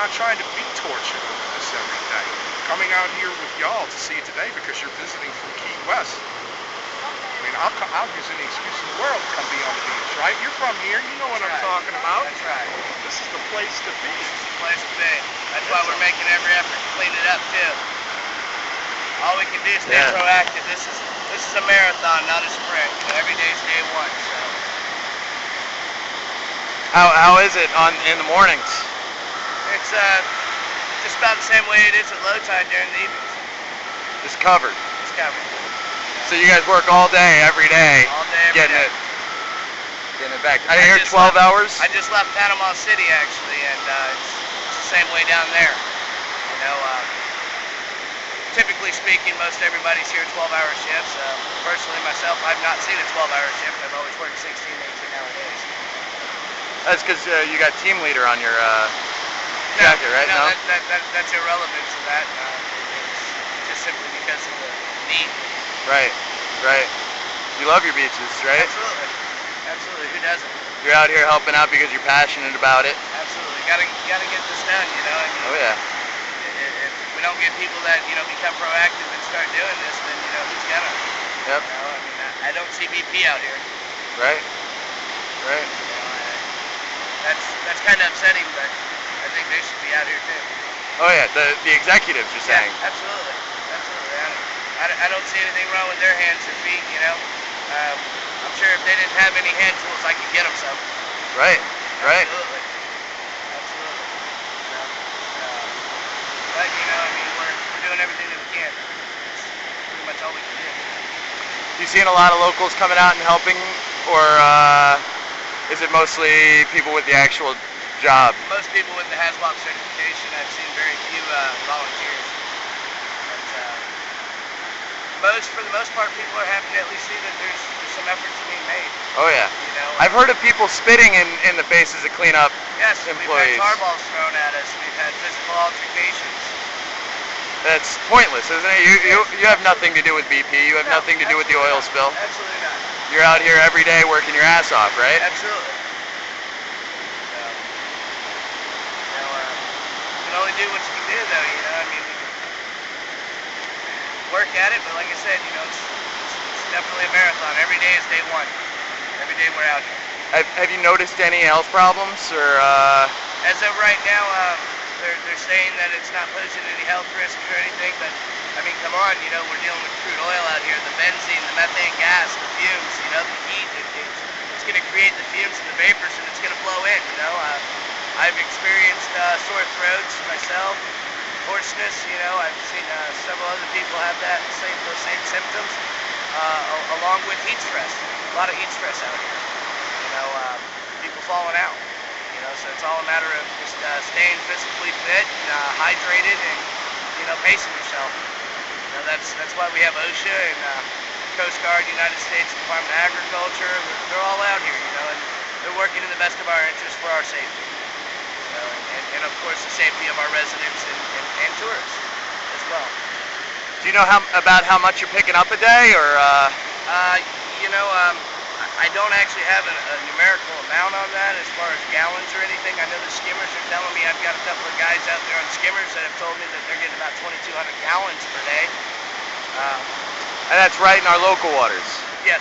not trying to be tortured over this every day. Coming out here with y'all to see it today because you're visiting from Key West. I mean, I'll use any excuse in the world to come be on the beach, right? You're from here, you know what I'm talking about. That's right. This is the place to be. This is the place to be. That's why we're making every effort to clean it up too. All we can do is stay proactive. This is a marathon, not a sprint. You know, every day is day one. So. How is it in the mornings? It's just about the same way it is at low tide during the evenings. Just covered. It's covered. So you guys work all day, every day, all day, every day. Getting it back. I hear 12 hours. I just left Panama City actually, and it's the same way down there. You know, typically speaking, most everybody's here 12-hour shifts. Personally, myself, I've not seen a 12-hour shift. I've always worked 16, 18-hour days. That's because you got team leader on your jacket, right? No, that's irrelevant to that. It's just simply because of the need. Right, right. You love your beaches, right? Absolutely. Absolutely. Who doesn't? You're out here helping out because you're passionate about it. Absolutely. Gotta get this done, you know. I mean, oh yeah. If we don't get people that, you know, become proactive and start doing this, then, you know, who's gonna? Yep. You know, I mean, I don't see BP out here. Right. Right. You know, that's kind of upsetting, but I think they should be out here too. Oh yeah, the executives are saying. Yeah, absolutely. Absolutely. I don't see anything wrong with their hands or feet, you know. I'm sure if they didn't have any hand tools, I could get them some. Right, right. Absolutely. Absolutely. But, you know, I mean, we're doing everything that we can. It's pretty much all we can do. You seeing a lot of locals coming out and helping, or is it mostly people with the actual job? Most people with the HAZWOP certification. I've seen very few volunteers. For the most part, people are happy to at least see that there's some efforts being made. Oh yeah. You know, I've heard of people spitting in the faces of cleanup we've employees. had tar balls thrown at us. We've had physical altercations. That's pointless, isn't it? You have nothing to do with BP. You have nothing to do with the oil spill. Absolutely not. You're out here every day working your ass off, right? Absolutely. So, you know, you can only do what you can do, though. You know, I mean, we can work at it, but like I said, you know, it's definitely a marathon. Every day is day one. Every day we're out here. Have you noticed any health problems, or? As of right now, they're saying that it's not posing any health risks or anything, but I mean, come on, you know, we're dealing with crude oil out here, the benzene, the methane gas, the fumes, you know, the heat. It's going to create the fumes and the vapors, and it's going to blow in. You know, I've experienced sore throats myself. Hoarseness, you know, I've seen several other people have those same symptoms, along with heat stress. A lot of heat stress out here. You know, people falling out. You know, so it's all a matter of just staying physically fit, hydrated, and you know, pacing yourself. You know, that's why we have OSHA and Coast Guard, United States Department of Agriculture. They're all out here, you know, and they're working in the best of our interest for our safety. And of course the safety of our residents and tourists as well. Do you know about how much you're picking up a day, or? You know, I don't actually have a numerical amount on that as far as gallons or anything. I know the skimmers are telling me, I've got a couple of guys out there on skimmers that have told me that they're getting about 2,200 gallons per day. And that's right in our local waters? Yes,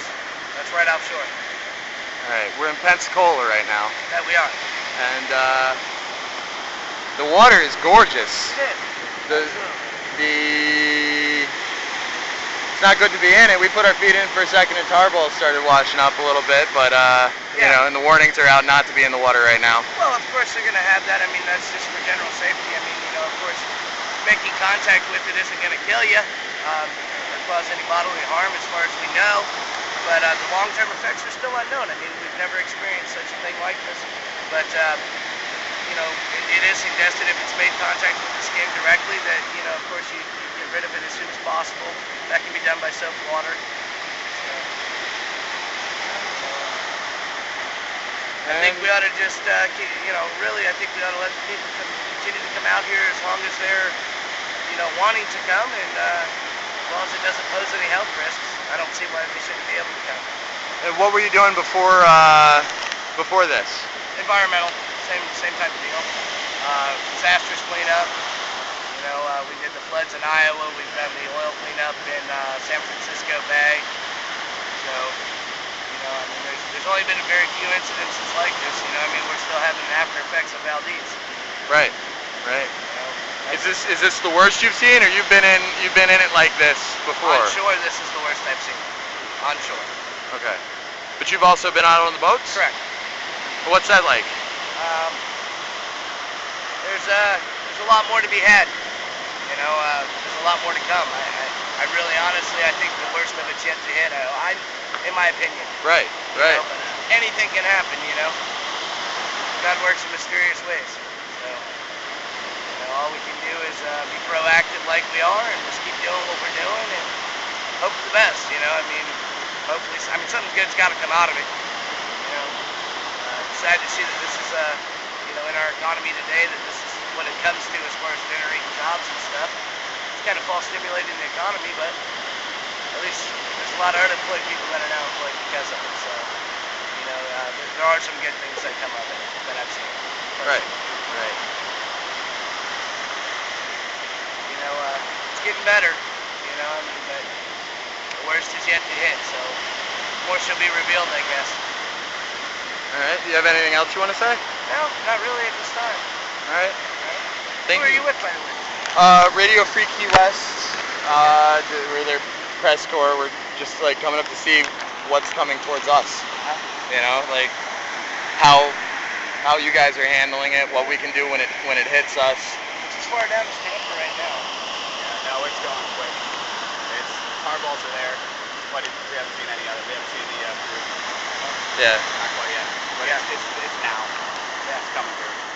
that's right offshore. All right, we're in Pensacola right now. That we are. And the water is gorgeous. It is. It's not good to be in it. We put our feet in for a second and tar balls started washing up a little bit, but you know, and the warnings are out not to be in the water right now. Well, of course they're going to have that. I mean, that's just for general safety. I mean, you know, of course, making contact with it isn't going to kill you or cause any bodily harm as far as we know, but the long-term effects are still unknown. I mean, we've never experienced such a thing like this, but you know, it is suggested if it's made contact with the skin directly that, you know, of course you get rid of it as soon as possible. That can be done by soap and water. So, I think we ought to just, you know, really, I think we ought to let the people continue to come out here as long as they're, you know, wanting to come, and as long as it doesn't pose any health risks, I don't see why they shouldn't be able to come. And what were you doing before this? Environmental, same type of deal. Disastrous cleanup. You know, we did the floods in Iowa. We've done the oil cleanup in San Francisco Bay. So, you know, I mean, there's only been very few incidences like this. You know, I mean, we're still having after effects of Valdez. Right. Right. You know, Is this the worst you've seen, or you've been in it like this before? on shore, this is the worst I've seen. On shore. Okay. But you've also been out on the boats? Correct. What's that like? There's a lot more to be had. You know, there's a lot more to come. I really, honestly, I think the worst of it's yet to hit. In my opinion. Right. Right. You know, but anything can happen. You know. God works in mysterious ways. So, you know, all we can do is be proactive like we are, and just keep doing what we're doing, and hope for the best. You know, I mean, hopefully, I mean, something good's got to come out of it. You know, sad to see that this is, you know, in our economy today, that this is what it comes to as far as generating jobs and stuff. It's kind of false stimulating the economy, but at least there's a lot of unemployed people that are now employed because of it. So, you know, there are some good things that come of it that I've seen. Right. Right. You know, it's getting better. You know, I mean, but the worst is yet to hit. So more shall be revealed, I guess. All right. Do you have anything else you want to say? No, not really at this time. All right. Right? Thank Who are you. you with, by the way? Radio Free Key West. We're their press corps. We're just like coming up to see what's coming towards us. You know, like how you guys are handling it, what we can do when it hits us. It's as far down as Tampa right now. Yeah, no, it's going quick. It's tar balls are there, but we haven't seen any other. We haven't seen the crew. Yeah. Not quite yet. But Yeah. it's now. Yeah. It's coming through.